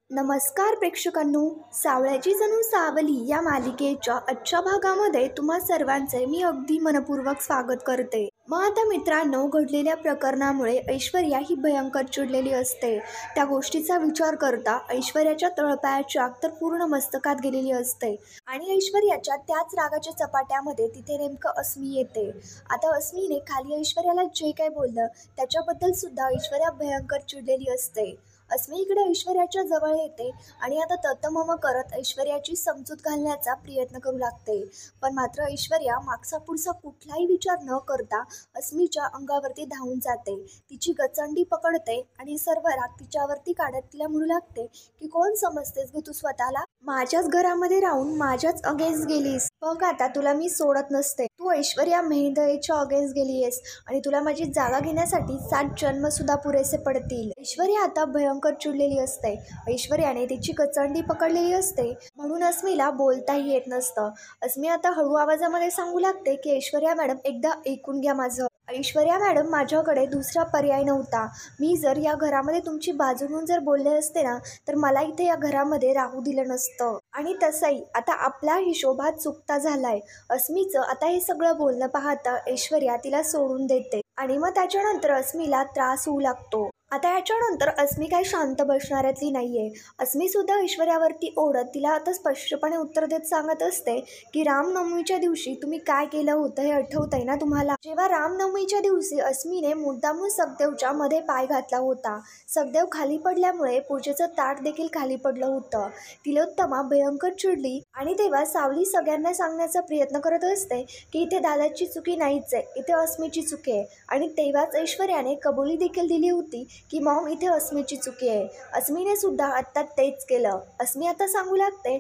नमस्कार प्रेक्षकांनो, सावळ्याची जणू सावली या मालिकेच्या आजच्या भागामध्ये तुम्हा सर्वांचे मी अगदी मनपूर्वक स्वागत करते। मग आता मित्रांनो, घडलेल्या प्रकरणामुळे ऐश्वर्या ही भयंकर चिडलेली असते। त्या गोष्टीचा विचार करता ऐश्वर्याच्या तळपायाची आग तर पूर्ण मस्तकात गेलेली असते आणि ऐश्वर्याच्या त्याच रागाच्या चपाट्यामध्ये तिथे नेमकं अस्मी येते। आता अस्मीने खाली ऐश्वर्याला जे काही बोललं त्याच्याबद्दल सुद्धा ऐश्वर्या भयंकर चिडलेली असते। अस्मी इकडे ऐश्वर्याच्या जवळ येते आणि आता ततमम करत ऐश्वर्याची समजूत घालण्याचा प्रयत्न करू लागते, पण मात्र ऐश्वर्या मागचा पुढचा कुठलाही विचार न करता अस्मीच्या अंगावरती धावून जाते, तिची गचंडी पकडते आणि सर्व राग तिच्यावरती काढत तिला म्हणू लागते की कोण समजतेस ग तू स्वतःला? माझ्याच घरामध्ये राहून माझ्याच अगेन्स्ट गेलीस, बघ आता तुला मी सोडत नसते। तू ऐश्वर्या मेहंदळेच्या अगेन्स्ट गेलीयस आणि तुला माझी जागा घेण्यासाठी 7 जन्म सुद्धा पुरेसे पडतील। ऐश्वर्या आता भयंकर चिडलेली असते। ऐश्वर्याने तिची कचंडी पकडलेली असते म्हणून अस्मीला बोलताही येत नसतं। अस्मी आता हळू आवाजामध्ये सांगू लागते की ऐश्वर्या मॅडम, एकदा ऐकून घ्या माझं। ऐश्वर्या मॅडम, माझ्याकडे दुसरा पर्याय नव्हता। मी जर या घरामध्ये तुमची बाजू घेऊन जर बोलले असते ना, तर मला इथे या घरामध्ये राहू दिलं नसतं। आणि तसंही आता आपला हिशोब हा चुकता झालाय। अस्मीचं आता हे सगळं बोलणं पाहता ऐश्वर्या तिला सोडून देते आणि मग त्याच्यानंतर अस्मीला त्रास होऊ लागतो। आता याच्यानंतर अस्मी काही शांत बसणाऱ्यातली नाहीये। अस्मी सुद्धा ऐश्वर्यावरती ओढत तिला आता स्पष्टपणे उत्तर देत सांगत असते की रामनवमीच्या दिवशी तुम्ही काय केलं होतं हे आठवतंय ना तुम्हाला? जेव्हा रामनवमीच्या दिवशी अस्मीने मुद्दामून सखदेवच्या मध्ये पाय घातला होता, सखदेव खाली पडल्यामुळे पूजेचं ताट देखील खाली पडलं होतं। तिलोत्तमा भयंकर चिडली आणि तेव्हा सावली सगळ्यांना सांगण्याचा प्रयत्न करत असते की इथे दादाची चुकी नाहीच आहे, इथे अस्मीची चुकी आहे। आणि तेव्हाच ऐश्वर्याने कबुली देखील दिली होती की मॉम, इथे अस्मीची चुकी आहे। अस्मीने सुद्धा आत्ता तेच केलं। अस्मी आता सांगू लागते,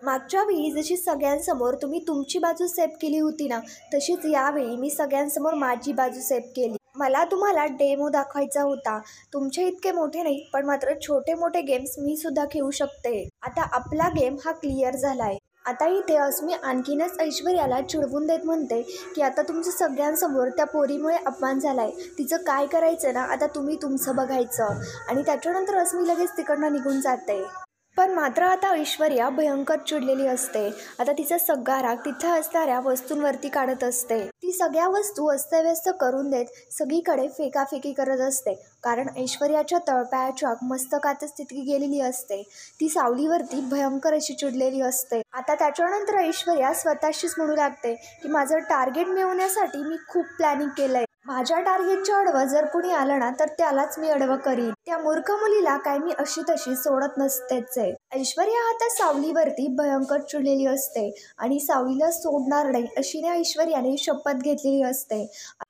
मागच्या वेळी जशी सगळ्यांसमोर तुम्ही तुमची बाजू सेफ केली होती ना, तशीच यावेळी मी सगळ्यांसमोर माझी बाजू सेफ केली। मला तुम्हाला डेमो दाखवायचा होता। तुमचे इतके मोठे नाही, पण मात्र छोटे मोठे गेम्स मी सुद्धा खेळू शकते। आता आपला गेम हा क्लिअर झालाय। आता इथे अस्मी आणखीनच ऐश्वर्याला चिडवून देत म्हणते की आता तुमच्या सगळ्यांसमोर त्या पोरीमुळे अपमान झालाय, तिचं काय करायचं ना आता तुम्ही तुमचं बघायचं। आणि त्याच्यानंतर अस्मी लगेच तिकडनं निघून जाते। पण मात्र आता ऐश्वर्या भयंकर चिडलेली असते। आता तिचा सगळा राग तिथे असणाऱ्या वस्तूंवरती काढत असते। ती सगळ्या वस्तू अस्तव्यस्त करून देत सगळीकडे फेकाफेकी करत असते, कारण ऐश्वर्याच्या तळपायाची आग मस्तकातच तिथे गेलेली असते। ती सावलीवरती भयंकर अशी चिडलेली असते। आता त्याच्यानंतर ऐश्वर्या स्वतःशीच म्हणू लागते की माझं टार्गेट मिळवण्यासाठी मी खूप प्लॅनिंग केलंय। माझ्या टार्गेटच्या आडवं जर कुणी आलं ना, तर त्यालाच मी आडवं करीन। त्या मूर्ख मुलीला काय मी अशी तशी सोडत नसतेच आहे। ऐश्वर्या आता सावलीवरती भयंकर चिडलेली असते आणि सावलीला सोडणार नाही अशी ऐश्वर्याने शपथ घेतलेली असते।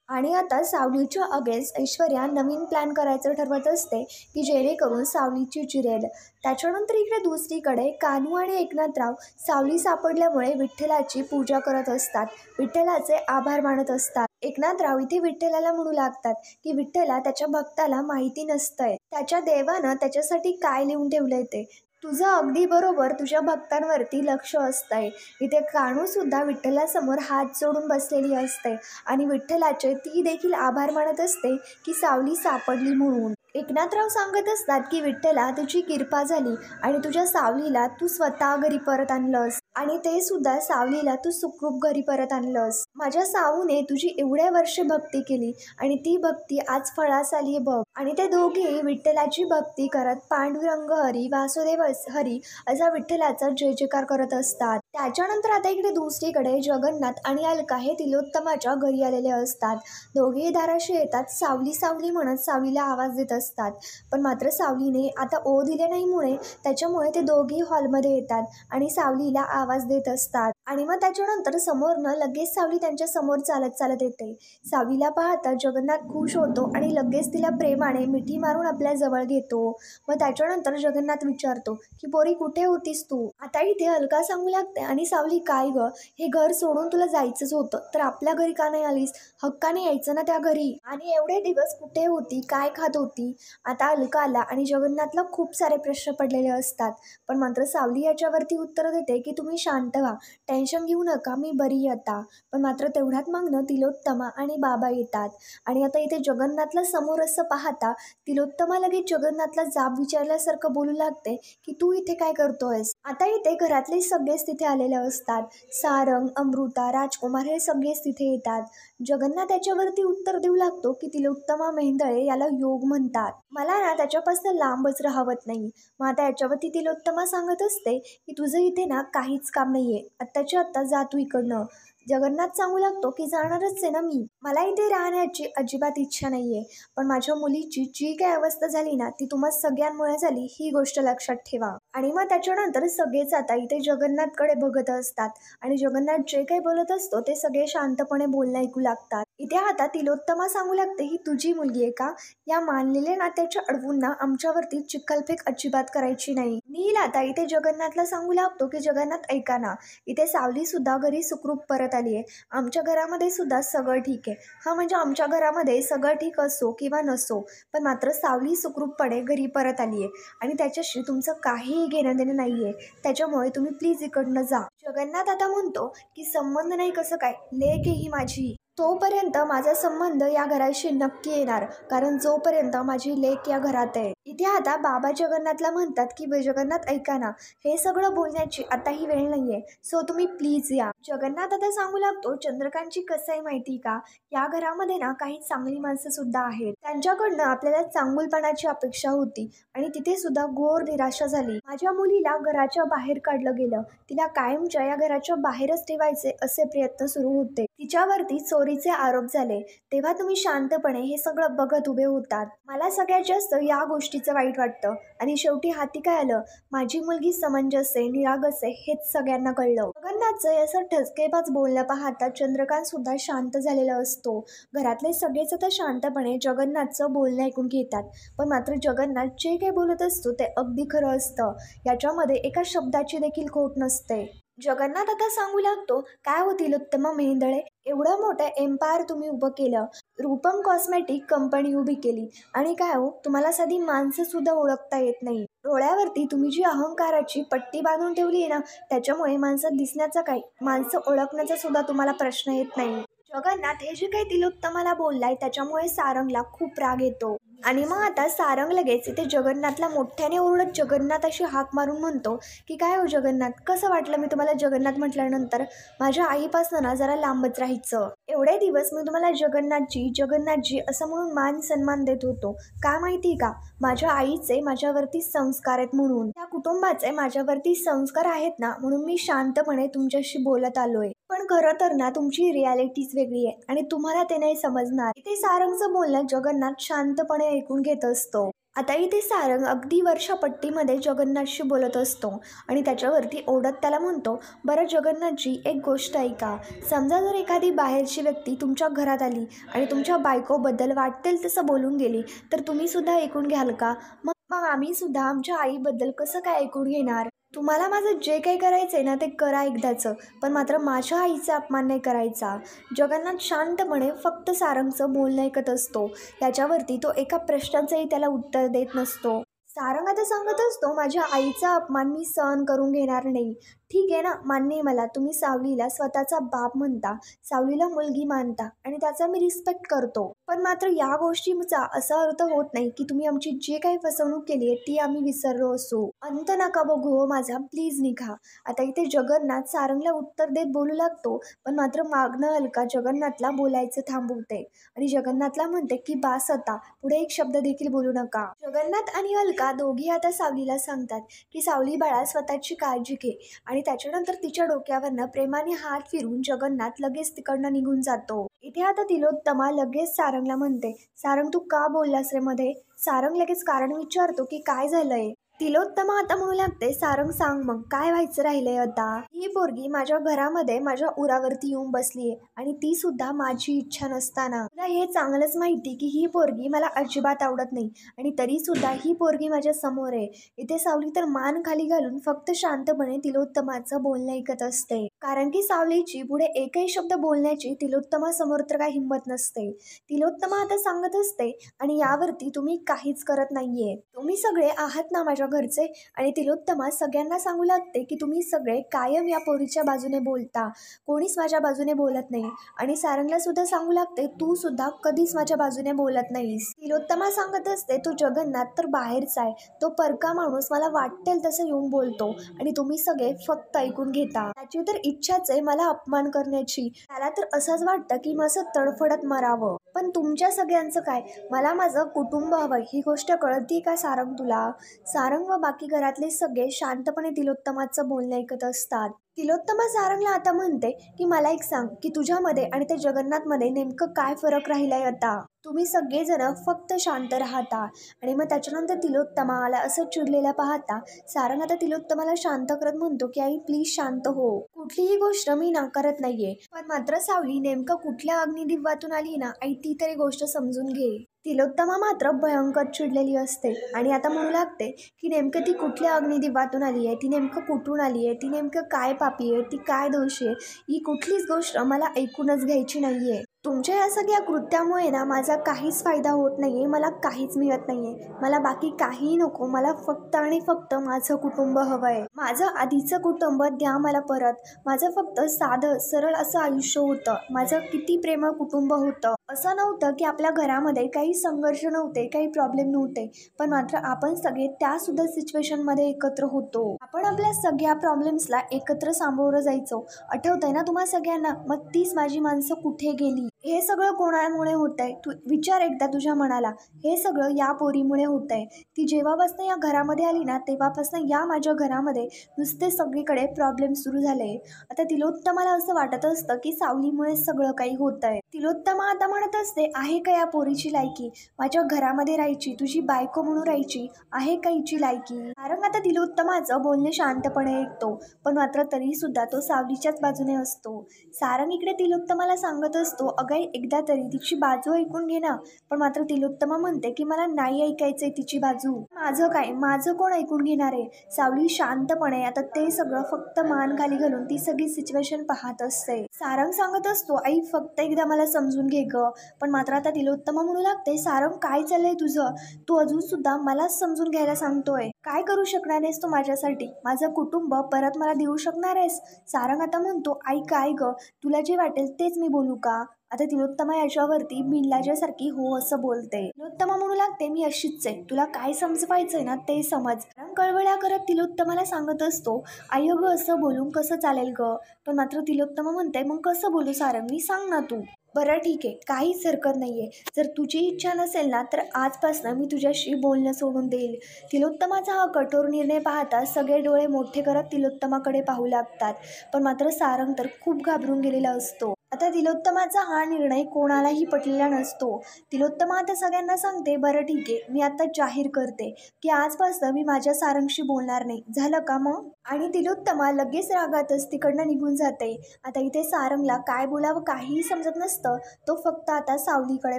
आणि आता सावलीच्या अगेन्स्ट ऐश्वर्या नवीन प्लॅन करायचं ठरवत असते की जेणेकरून सावलीची चिरेल। त्याच्यानंतर इकडे दुसरीकडे कान्हू आणि एकनाथराव सावली सापडल्यामुळे विठ्ठलाची पूजा करत असतात, विठ्ठलाचे आभार मानत असतात। एकनाथराव इथे विठ्ठलाला म्हणू लागतात की विठ्ठला त्याच्या भक्ताला माहिती नसतंय त्याच्या देवानं त्याच्यासाठी काय लिहून ठेवलंय ते। तुझं अगदी बरोबर, तुझ्या भक्तांवरती लक्ष असतंय। इथे कान्हू सुद्धा विठ्ठलासमोर हात जोडून बसलेली असते आणि विठ्ठलाचे ती देखील आभार मानत असते की सावली सापडली म्हणून। एकनाथराव सांगत असतात की विठ्ठला, तुझी कृपा झाली आणि तुझ्या सावलीला तू स्वतः घरी परत आणलंस आणि ते सुद्धा सावलीला तू सुखरूप घरी परत आणलंस। माझ्या सावूने तुझी एवढ्या वर्षे भक्ती केली आणि ती भक्ती आज फळास आली बघ। आणि ते दोघेही विठ्ठलाची भक्ती करत पांडुरंग हरी वासुदेव हरी असा विठ्ठलाचा जय जयकार करत असतात। त्याच्यानंतर आता इकडे दुसरीकडे जगन्नाथ आणि अलका हे तिलोत्तमाच्या घरी आलेले असतात। दोघेही दाराशी येतात, सावली सावली म्हणत सावलीला आवाज देत असतात, पण मात्र सावलीने आता ओ दिले नाहीमुळे त्याच्यामुळे ते दोघेही हॉलमध्ये येतात आणि सावलीला आवाज देत असतात। आणि मग त्याच्यानंतर समोरनं लगेच सावली त्यांच्या समोर चालत चालत येते। सावलीला पाहता जगन्नाथ खुश होतो आणि लगेच तिला प्रेमाने मिठी मारून आपल्या जवळ घेतो। मग त्याच्यानंतर जगन्नाथ विचारतो की पोरी, कुठे होतीस तू? आता इथे अलका सांगू लागते, आणि सावली काय ग, हे घर सोडून तुला जायचंच होतं तर आपल्या घरी का नाही आलीस? हक्काने यायचं ना त्या घरी. आणि एवढे दिवस कुठे होती, काय खात होती? आता अलका आला आणि जगन्नाथला खूप सारे प्रश्न पडलेले असतात. पण मात्र सावली याच्यावरती उत्तर देते की तुम्ही शांत व्हा, टेन्शन घेऊ नका, मी बरी आहे आता. पण मात्र तेवढ्यात मागणं तिलोत्तमा आणि बाबा येतात. आणि आता इथे जगन्नाथला समोर असं पाहता तिलोत्तमा लगेच जगन्नाथला जाब विचारल्यासारखं बोलू लागते की तू इथे काय करतोयस? आता इथे घरातले सगळेच तिथे आलेले असतात. सारंग, अमृता, राजकुमार हे सगळेच तिथे येतात. जगन्नाथ याच्यावरती उत्तर देऊ लागतो की तिलोत्तमा मेहेंदळे याला योग म्हणतात. मला ना त्याच्यापासून लांबच राहवत नाही. मग आता याच्यावरती तिलोत्तमा सांगत असते की तुझं इथे ना काहीच काम नाहीये, आत्ताच्या आत्ता जा तू इकडनं. जगन्नाथ सांगू लागतो की जाणारच आहे ना मी, मला इथे राहण्याची अजिबात इच्छा नाहीये. पण माझ्या मुलीची जी काही अवस्था झाली ना ती तुम्हा सगळ्यांमुळे झाली, ही गोष्ट लक्षात ठेवा. आणि मग त्याच्यानंतर सगळेच आता इथे जगन्नाथकडे बघत असतात आणि जगन्नाथ जे काही बोलत असतो ते सगळे शांतपणे बोलणं ऐकू लागतात. इथे आता तिलोत्तमा सांगू लागते ही तुझी मुलगी आहे का? या मानलेल्या नात्याच्या अडवून ना आमच्यावरती चिखलफेक अजिबात करायची नाही. नील आता इथे जगन्नाथला सांगू लागतो की जगन्नाथ ऐका ना, इथे सावली सुद्धा घरी सुखरूप परत आली आहे. आमच्या घरामध्ये सुद्धा सगळं ठीक आहे. हा म्हणजे आमच्या घरामध्ये सगळं ठीक असो किंवा नसो, पण मात्र सावली सुखरूपपणे घरी परत आली आहे आणि त्याच्याशी तुमचं काहीही घेणं देणं नाही आहे. त्याच्यामुळे तुम्ही प्लीज इकडनं जा. जगन्नाथ आता म्हणतो की संबंध नाही कसं काय, लेक आहे ही माझी. तोपर्यंत माझा संबंध या घराशी नक्की येणार, कारण जोपर्यंत माझी लेक या घरात आहे. इथे आता बाबा जगन्नाथला म्हणतात की जगन्नाथ ऐका ना, हे सगळं बोलण्याची आता ही वेळ नाहीये, सो तुम्ही प्लीज या. जगन्नाथ आता सांगू लागतो चंद्रकांतची कसं आहे माहिती का, या घरामध्ये ना काही चांगली माणसं सुद्धा आहेत, त्यांच्याकडनं आपल्याला चांगुलपणाची अपेक्षा होती आणि तिथे सुद्धा घोर निराशा झाली. माझ्या मुलीला घराच्या बाहेर काढलं गेलं, तिला कायमच्या या घराच्या बाहेरच ठेवायचे असे प्रयत्न सुरू होते, तिच्यावरती चोरीचे आरोप झाले. तेव्हा तुम्ही शांतपणे हे सगळं बघत उभे होतात. मला सगळ्यात जास्त या गोष्टीचं वाईट वाटतं. आणि शेवटी हाती काय आलं, माझी मुलगी समंजस आहे, निरागस आहे, हेच सगळ्यांना कळलं. जगन्नाथचं असं ठसकेबाज बोलणं पाहता चंद्रकांत सुद्धा शांत झालेला असतो. घरातले सगळेच आता शांतपणे जगन्नाथचं बोलणं ऐकून घेतात. पण मात्र जगन्नाथ जे काही बोलत असतो ते अगदी खरं असतं, याच्यामध्ये एका शब्दाची देखील खोट नसते. जगन्नाथ आता सांगू लागतो काय होतील उत्तमा मेहेंदळे, एवढं मोठं एम्पायर तुम्ही उभं केलं, रूपम कॉस्मेटिक कंपनी उभी केली आणि काय हो, तुम्हाला साधी माणसं सुद्धा ओळखता येत नाही. डोळ्यावरती तुम्ही जी अहंकाराची पट्टी बांधून ठेवली आहे ना, त्याच्यामुळे माणसं दिसण्याचा काय, माणसं ओळखण्याचा सुद्धा तुम्हाला प्रश्न येत नाही. जगन्नाथ हे जे काही तिलोत्तमाला बोललाय त्याच्यामुळे सारंगला खूप राग येतो. आणि मग आता सारंग लगेच इथे जगन्नाथला मोठ्याने ओरडत जगन्नाथ अशी हाक मारून म्हणतो की काय हो जगन्नाथ, कसं वाटलं मी तुम्हाला जगन्नाथ म्हटल्यानंतर? माझ्या आईपासून ना जरा लांबच राहायचं. एवढे दिवस मी तुम्हाला जगन्नाथजी जगन्नाथजी असं म्हणून मान सन्मान देत होतो, का माहिती का? माझ्या आईचे माझ्यावरती संस्कार आहेत म्हणून, त्या कुटुंबाचे माझ्यावरती संस्कार आहेत ना, म्हणून मी शांतपणे तुमच्याशी बोलत आलोय. पण खरं तर ना तुमची रियालिटीच वेगळी आहे आणि तुम्हाला ते नाही समजणार. इथे सारंगचं बोलणं जगन्नाथ शांतपणे ऐकून घेत असतो. आता इथे सारंग अगदी वर्षापट्टीमध्ये जगन्नाथशी बोलत असतो आणि त्याच्यावरती ओढत त्याला म्हणतो, बरं जगन्नाथजी एक गोष्ट ऐका, समजा जर एखादी बाहेरची व्यक्ती तुमच्या घरात आली आणि तुमच्या बायकोबद्दल वाटेल तसं बोलून गेली तर तुम्ही सुद्धा ऐकून घ्याल का? मग आम्ही सुद्धा आमच्या आईबद्दल कसं काय ऐकून घेणार? तुम्हाला माझं जे काही करायचंय ना ते करा एकदाचं, पण मात्र माझ्या आईचा अपमान नाही करायचा. जगन्नाथ शांतपणे फक्त सारंगचं बोलणं ऐकत असतो. याच्यावरती तो एका प्रश्नाचंही त्याला उत्तर देत नसतो. सारंग आता सांगत असतो माझ्या आईचा अपमान मी सहन करून घेणार नाही. ठीक आहे ना, मान्य आहे मला, तुम्ही सावलीला स्वतःचा बाप म्हणता, सावलीला मुलगी मानता आणि त्याचा मी रिस्पेक्ट करतो. पण मात्र या गोष्टीचा असा अर्थ होत नाही की तुम्ही आमची जे काही फसवणूक केली आहे ती आम्ही विसरलो असो. अंत नका बघू हो माझा, प्लीज निघा. आता इथे जगन्नाथ सारंगला उत्तर देत बोलू लागतो, पण मात्र मागणं अलका जगन्नाथला बोलायचं थांबवते आणि जगन्नाथला म्हणते की बास आता, पुढे एक शब्द देखील बोलू नका. जगन्नाथ आणि अलका दोघी आता सावलीला सांगतात की सावली बाळा स्वतःची काळजी घे आणि त्याच्यानंतर तिच्या डोक्यावरनं प्रेमाने हात फिरून जगन्नाथ लगेच तिकडनं निघून जातो. इथे आता तिलोत्तमा लगेच सारंगला म्हणते, सारंग तू का बोललास रे मध्ये? सारंग लगेच कारण विचारतो की काय झालंय? तिलोत्तमा आता म्हणू लागते, सारंग सांग मग काय व्हायचं राहिलंय आता. ही पोरगी माझ्या घरामध्ये माझ्या उरावरती येऊन बसलीये आणि ती सुद्धा माझी इच्छा नसताना. तुला हे चांगलंच माहिती की ही पोरगी मला अजिबात आवडत नाही आणि तरी सुद्धा ही पोरगी माझ्या समोर आहे. इथे सावली तर मान खाली घालून फक्त शांतपणे तिलोत्तमाचं बोलणं ऐकत असते. कारण की सावलीची पुढे एकही शब्द बोलण्याची तिलोत्तमा समोर तर काही हिंमत नसते. तिलोत्तमा आता सांगत असते, आणि यावरती तुम्ही काहीच करत नाहीये. तुम्ही सगळे आहात ना माझ्या घरचे. आणि तिलोत्तमा सगळ्यांना सांगू लागते की तुम्ही सगळे कायम या पोरीच्या बाजूने बोलता, कोणीच माझ्या बाजूने बोलत नाही. आणि सारंगला सुद्धा सांगू लागते, तू सुद्धा कधीच माझ्या बाजूने बोलत नाहीस. तिलोत्तमा सांगत असते, तो जगन्नाथ तर बाहेरचा आहे, तो परका माणूस मला वाटेल तसं येऊन बोलतो आणि तुम्ही सगळे फक्त ऐकून घेता. त्याची तर इच्छाच आहे मला अपमान करण्याची. त्याला तर असंच वाटतं की मग असं तडफडत मरावं. पण तुमच्या सगळ्यांचं काय, मला माझं कुटुंब हवं ही गोष्ट कळती का सारंग तुला. सारंग व बाकी घरातले सगळे शांतपणे तिलोत्तमाचं बोलणं ऐकत असतात. तिलोत्तमा सारंगला आता म्हणते की मला एक सांग की तुझ्यामध्ये आणि त्या जगन्नाथमध्ये नेमकं काय फरक राहिलाय आता. तुम्ही सगळेजण फक्त शांत राहता. आणि मग त्याच्यानंतर तिलोत्तमाला असं चिडलेल्या पाहता सारंग आता तिलोत्तमाला शांत करत म्हणतो की आई प्लीज शांत हो, कुठलीही गोष्ट मी नाकारत नाहीये, पण मात्र सावली नेमकं कुठल्या अग्निदिव्यातून आली ना आई ती तरी गोष्ट समजून घे. तिलोत्तमा मात्र भयंकर चिडलेली असते आणि आता म्हणू लागते की नेमकं ती कुठल्या अग्निदिव्यातून आली आहे, ती नेमकं कुठून आली आहे, ती नेमकं काय पापी आहे, ती काय दोषी आहे, ही कुठलीच गोष्ट मला ऐकूनच घ्यायची नाहीये. तुमच्या या सगळ्या कृत्यामुळे ना माझा काहीच फायदा होत नाहीये, मला काहीच मिळत नाहीये. मला बाकी काहीही नको, मला फक्त आणि फक्त माझं कुटुंब हवं आहे. माझं आधीचं कुटुंब द्या मला परत. माझं फक्त साधं सरळ असं आयुष्य होतं, माझं किती प्रेमळ कुटुंब होतं. असं नव्हतं की आपल्या घरामध्ये काही संघर्ष नव्हते, काही प्रॉब्लेम नव्हते, पण मात्र आपण सगळे त्यासुद्धा सिच्युएशनमध्ये एकत्र होतो. आपण आपल्या सगळ्या प्रॉब्लेम्सला एकत्र सामोरं जायचो. आठवतंय ना तुम्हा सगळ्यांना. मग तीच माझी माणसं कुठे गेली. हे सगळं कोणामुळे होतंय तू विचार एकदा तुझ्या मनाला. हे सगळं या पोरीमुळे होतंय. ती जेव्हापासून या घरामध्ये आली ना तेव्हापासून या माझ्या घरामध्ये नुसते सगळीकडे प्रॉब्लेम सुरू झाले. आता तिलोत्तमाला असं वाटत असतं की सावलीमुळे सगळं काही होतंय. तिलोत्तमा आता म्हणत असते, आहे का या पोरीची लायकी माझ्या घरामध्ये राहायची, तुझी बायको म्हणून राहायची, आहे का हिची लायकी. कारण आता तिलोत्तमाचं बोलणे शांतपणे ऐकतो, पण मात्र तरी सुद्धा तो सावलीच्याच बाजूने असतो. सारंग इकडे तिलोत्तमाला सांगत असतो, अगं एकदा तरी तिची बाजू ऐकून घे ना. पण मात्र तिलोत्तमा म्हणते की मला नाही ऐकायचंय तिची बाजू. माझं काय, माझं कोण ऐकून घेणार आहे. सावली शांतपणे आता ते सगळं फक्त मान खाली घालून ती सगळी सिच्युएशन पाहत असते. सारंग सांगत असतो, आई फक्त एकदा मला समजून घे ग. पण मात्र आता तिलोत्तमा म्हणू लागते, सारंग काय चाललंय तुझं, तू अजून सुद्धा मलाच समजून घ्यायला सांगतोय. काय करू शकणार आहेस तू माझ्यासाठी, माझं कुटुंब परत मला देऊ शकणार आहेस. सारंग आता म्हणतो, आई काय ग, तुला जे वाटेल तेच मी बोलू का. आता तिलोत्तमा याच्यावरती बिनलाजासारखी हो असं बोलते. तिलोत्तमा म्हणू लागते, मी अशीच आहे, तुला काय समजवायचंय ना ते समज. कळवळ्या करत तिलोत्तमाला सांगत असतो, आई अगं असं बोलून कसं चालेल ग. पण मात्र तिलोत्तमा म्हणते, मग कसं बोलू सारंगी, सांग ना तू. बरं ठीक आहे, काहीच हरकत नाहीये. जर तुझी इच्छा नसेल ना तर आजपासून मी तुझ्याशी बोलणं सोडून देईल. तिलोत्तमाचा हा कठोर निर्णय पाहता सगळे डोळे मोठे करत तिलोत्तमाकडे पाहू लागतात. पण मात्र सारंग तर खूप घाबरून गेलेला असतो. आता तिलोत्तमाचा हा निर्णय कोणालाही पटलेला नसतो. तिलोत्तमा आता सगळ्यांना सांगते, बरं ठीक आहे, मी आता जाहीर करते की आजपासून मी माझ्या सारंगशी बोलणार नाही, झालं का मग. आणि तिलोत्तमा लगेच रागातच तिकडनं निघून जाते. आता इथे सारंगला काय बोलावं काहीही समजत नसतं. तो फक्त आता सावलीकडे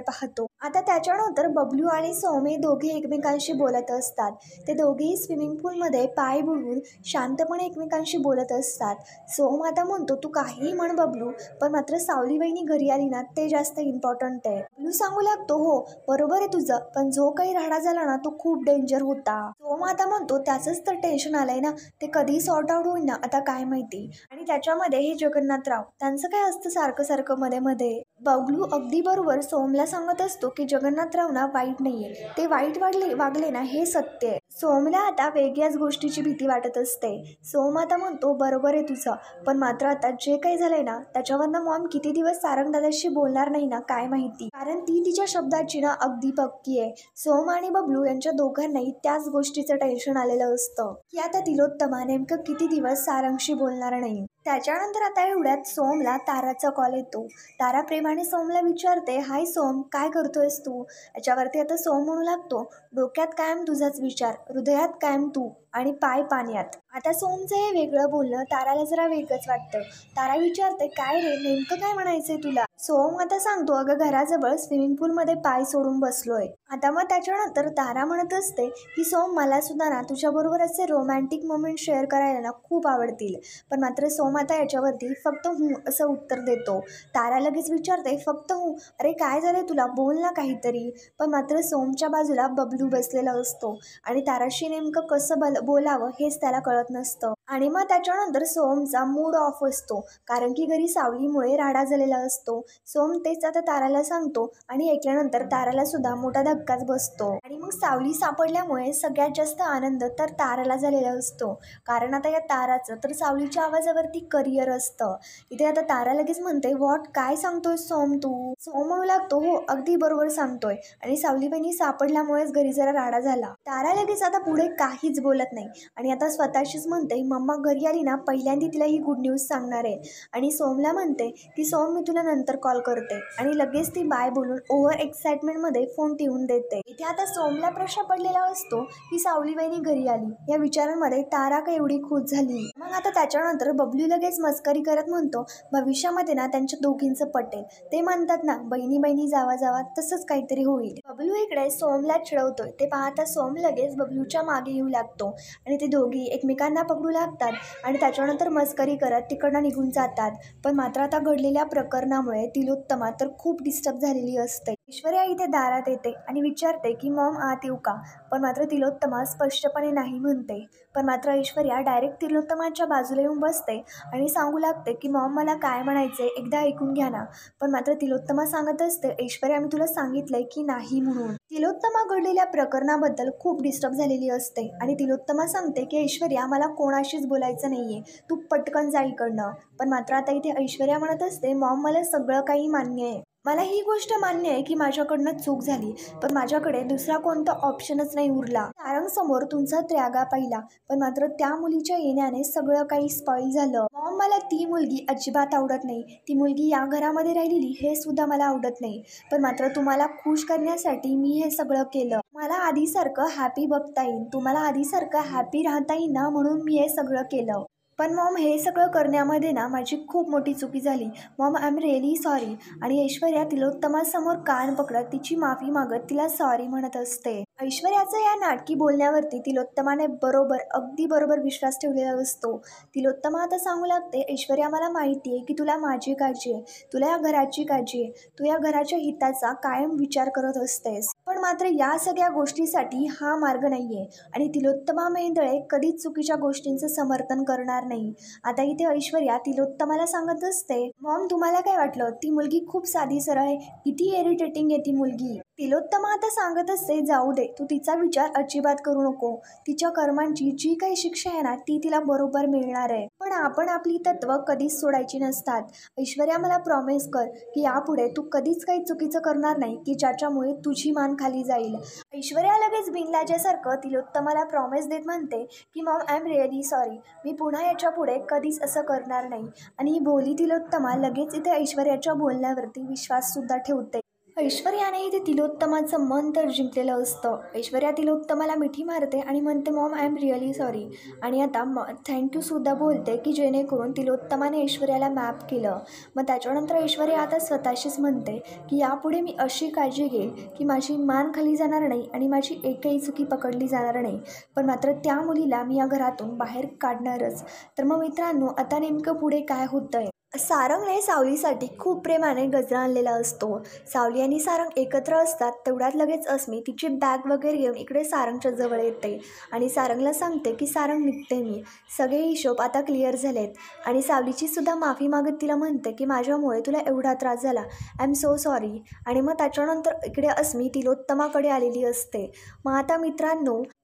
पाहतो. आता त्याच्यानंतर बबलू आणि सौम्य दोघे एकमेकांशी बोलत असतात. ते दोघेही स्विमिंग पूलमध्ये पाय बुडवून शांतपणे एकमेकांशी बोलत असतात. सोम आता म्हणतो, तू काहीही म्हण बबलू, पण मात्र सावली वहिनी घरी आली ना ते जास्त इम्पॉर्टंट आहे. बबलू सांगू लागतो, हो बरोबर आहे तुझं, पण जो काही राडा झाला ना तो खूप डेंजर होता. सोम आता म्हणतो, त्याचंच तर टेन्शन आलंय ना, ते कधी सॉर्ट आउट होईल ना आता काय माहिती. आणि त्याच्यामध्ये हे जगन्नाथराव त्यांचं काय असतं सारखं सारखं मध्ये मध्ये. बबलू अगदी बरोबर सोमला सांगत असतो की जगन्नाथराव ना वाईट नाहीये, ते वाईट वागले ना हे सत्य आहे. सोमला आता वेगळ्याच गोष्टीची भीती वाटत असते. सोम आता म्हणतो, बरोबर आहे तुझं, पण मात्र आता जे काही झालंय ना त्याच्यावरनं मॉम किती दिवस सारंग दादाशी बोलणार नाही ना काय माहिती. कारण ती तिच्या शब्दाची ना अगदी पक्की आहे. सोम आणि बबलू यांच्या दोघांनाही त्याच गोष्टीचं टेन्शन आलेलं असतं की आता तिलोत्तमा नेमकं किती दिवस सारंगशी बोलणार नाही. त्याच्यानंतर आता एवढ्यात सोमला ताराचा कॉल येतो. तारा प्रेमाने सोमला विचारते, हाय सोम, काय करतोयस तू? याच्यावरती आता सोम म्हणू लागतो, डोक्यात कायम तुझाच विचार, हृदयात कायम तू आणि पाय पाण्यात. आता सोमचं हे वेगळं बोलणं ताराला जरा वेगळंच वाटतं. तारा विचारते, काय रे, नेमकं काय म्हणायचंय तुला? सोम आता सांगतो, अगं घराजवळ स्विमिंग पूलमध्ये पाय सोडून बसलोय. आता मग त्याच्यानंतर तारा म्हणत असते की सोम, मला सुद्धा ना तुझ्याबरोबर असे रोमॅन्टिक मोमेंट शेअर करायला ना खूप आवडतील. पण मात्र सोम आता याच्यावरती फक्त हूं असं उत्तर देतो. तारा लगेच विचारते, फक्त हूं? अरे काय झालंय तुला, बोल ना काहीतरी. पण मात्र सोमच्या बाजूला बबलू बसलेला असतो आणि ताराशी नेमकं कसं बोलावं हेच त्याला कळत नसतं. आणि मग त्याच्यानंतर सोमचा मूड ऑफ असतो, कारण की घरी सावलीमुळे राडा झालेला असतो. सोम तेच आता ताराला सांगतो आणि ऐकल्यानंतर ताराला सुद्धा मोठा धक्काच बसतो. आणि मग सावली सापडल्यामुळे सगळ्यात जास्त आनंद तर ताराला झालेला असतो, कारण आता या ताराचं तर सावलीच्या आवाजावरती करिअर असतं. इथे आता तारा लगेच म्हणते, व्हॉट, काय सांगतोय सोम तू? सोम म्हणू लागतो, हो अगदी बरोबर सांगतोय, आणि सावली बहिणी सापडल्यामुळेच घरी जरा राडा झाला. तारा लगेच आता पुढे काहीच बोलत नाही आणि आता स्वतःशीच म्हणते, मम्मा घरी आली ना पहिल्यांदा तिला ही गुड न्यूज सांगणार आहे. आणि सोमला म्हणते की सोम, मी तुला नंतर कॉल करते, आणि लगेच ती बाय बोलून ओव्हर एक्साइटमेंटमध्ये फोन ठेवून देते. इथे आता सोमला प्रश्न पडलेला असतो की सावली बहिणी घरी आली या विचारांमध्ये तारा का एवढी खुश झाली. मग आता त्याच्यानंतर बबलू लगेच मस्करी करत म्हणतो, भविष्यामध्ये ना त्यांच्या दोघींचं पटेल. ते म्हणतात ना, बहिणी बहिणी जावा जावा, तसंच काहीतरी होईल. बबलू इकडे सोमला चिडवतोय. ते पाहता सोम लगेच बबलूच्या मागे येऊ लागतो आणि ते दोघी एकमेकांना पकडू लागतात आणि त्याच्यानंतर मस्करी करत तिकडनं निघून जातात. पण मात्र आता घडलेल्या प्रकरणामुळे तिलोत्तमा तर खूप डिस्टर्ब झालेली असते. ऐश्वर्या इथे दारात येते आणि विचारते की मॉम आत येऊ का? पण मात्र तिलोत्तमा स्पष्टपणे नाही म्हणते. पण मात्र ऐश्वर्या डायरेक्ट तिलोत्तमाच्या बाजूला येऊन बसते आणि सांगू लागते की मॉम, मला काय म्हणायचंय एकदा ऐकून घ्या ना. पण मात्र तिलोत्तमा सांगत असते, ऐश्वर्या मी तुला सांगितलंय की नाही म्हणून. तिलोत्तमा घडलेल्या प्रकरणाबद्दल खूप डिस्टर्ब झालेली असते आणि तिलोत्तमा सांगते की ऐश्वर्या, मला कोणाशीच बोलायचं नाहीये, तू पटकन जा इकडनं. पण मात्र आता इथे ऐश्वर्या म्हणत असते, मॉम मला सगळं काही मान्य आहे, मला ही गोष्ट मान्य आहे की माझ्याकडनं चूक झाली, पण माझ्याकडे दुसरा कोणता ऑप्शनच नाही उरला. सारंगसमोर तुमचा त्यागा पाहिला, पण मात्र त्या मुलीच्या येण्याने सगळं काही स्पॉइल झालं. मॉम, मला ती मुलगी अजिबात आवडत नाही, ती मुलगी या घरामध्ये राहिलेली हे सुद्धा मला आवडत नाही. पण मात्र तुम्हाला खुश करण्यासाठी मी हे सगळं केलं. मला आधीसारखं हॅपी बघता येईल, तुम्हाला आधीसारखं हॅपी राहता येईल ना, म्हणून मी हे सगळं केलं. पण मॉम, हे सगळं करण्यामध्ये ना माझी खूप मोठी चुकी झाली. Maugham, I am really sorry. आणि ऐश्वर्या तिलोत्तमासमोर कान पकडत तिची माफी मागत तिला सॉरी म्हणत असते. ऐश्वर्याचं या नाटकी बोलण्यावरती तिलोत्तमाने अगदी बरोबर विश्वास ठेवलेला असतो. तिलोत्तमा आता सांगू लागते, ऐश्वर्या, मला माहिती आहे की तुला माझी काळजी आहे, तुला या घराची काळजी आहे, तू या घराच्या हिताचा कायम विचार करत असतेस. पण मात्र या सगळ्या गोष्टीसाठी हा मार्ग नाहीये आणि तिलोत्तमा मेंदळे कधीच चुकीच्या गोष्टींचं समर्थन करणार नाही. आता इथे ऐश्वर्या तिलोत्तमाला सांगत असते, मॉम, तुम्हाला काय वाटलं, ती मुलगी खूप साधी सरळ आहे, किती इरिटेटिंग आहे ती मुलगी. तिलोत्तमा आता सांगत असते, जाऊ दे, तू तिचा विचार अजिबात करू नको, तिच्या कर्मांची जी काही शिक्षा आहे ना ती तिला बरोबर मिळणार आहे. पण आपण आपली तत्व कधीच सोडायची नसतात. ऐश्वर्या, मला प्रॉमिस कर की यापुढे तू कधीच काही चुकीचं करणार नाही की ज्याच्यामुळे तुझी मान खाली जाईल. ऐश्वर्या लगेच बिनलाजासारखं तिलोत्तमाला प्रॉमिस देत म्हणते की mom, I am really sorry, मी पुन्हा याच्या पुढे कधीच असं करणार नाही. आणि ही भोली तिलोत्तमा लगेच इथे ऐश्वर्याच्या बोलण्यावरती विश्वास सुद्धा ठेवते. ऐश्वर्याने इथे तिलोत्तमाचं मन तर जिंकलेलं असतं. ऐश्वर्या तिलोत्तमाला मिठी मारते आणि म्हणते, Maugham, I am really sorry. आणि आता थँक्यूसुद्धा बोलते की जेणेकरून तिलोत्तमाने ऐश्वर्याला मॅप केलं. मग त्याच्यानंतर ऐश्वर्या आता स्वतःशीच म्हणते की यापुढे मी अशी काळजी घेईल की माझी मान खाली जाणार नाही आणि माझी एकही चुकी पकडली जाणार नाही. पण मात्र त्या मुलीला मी या घरातून बाहेर काढणारच. तर मग मित्रांनो, आता नेमकं पुढे काय होतंय? सारंगने सावलीसाठी खूप प्रेमाने गजरा आणलेला असतो. सावली आणि सारंग एकत्र असतात तेवढ्यात लगेच अस्मी तिची बॅग वगैरे घेऊन इकडे सारंगच्या जवळ येते आणि सारंगला सांगते की सारंग, निघते मी, सगळे हिशोब आता क्लिअर झालेत. आणि सावलीची सुद्धा माफी मागत तिला म्हणते की माझ्यामुळे तुला एवढा त्रास झाला, आय एम सो सॉरी. आणि मग त्याच्यानंतर इकडे अस्मी तिलोत्तमाकडे आलेली असते.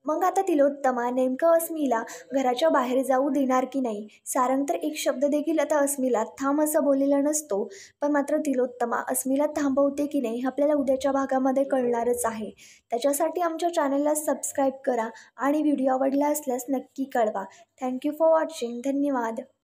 मग आता तिलोत्तमा नेमकं अस्मीला घराच्या बाहेर जाऊ देणार की नाही. सारंग तर एक शब्द देखील आता अस्मीला थांब असं बोललेला नसतो. पण मात्र तिलोत्तमा अस्मीला थांबवते की नाही आपल्याला उद्याच्या भागामध्ये कळणारच आहे. त्याच्यासाठी आमच्या चॅनलला सबस्क्राईब करा आणि व्हिडिओ आवडला असल्यास नक्की कळवा. Thank you for watching. धन्यवाद.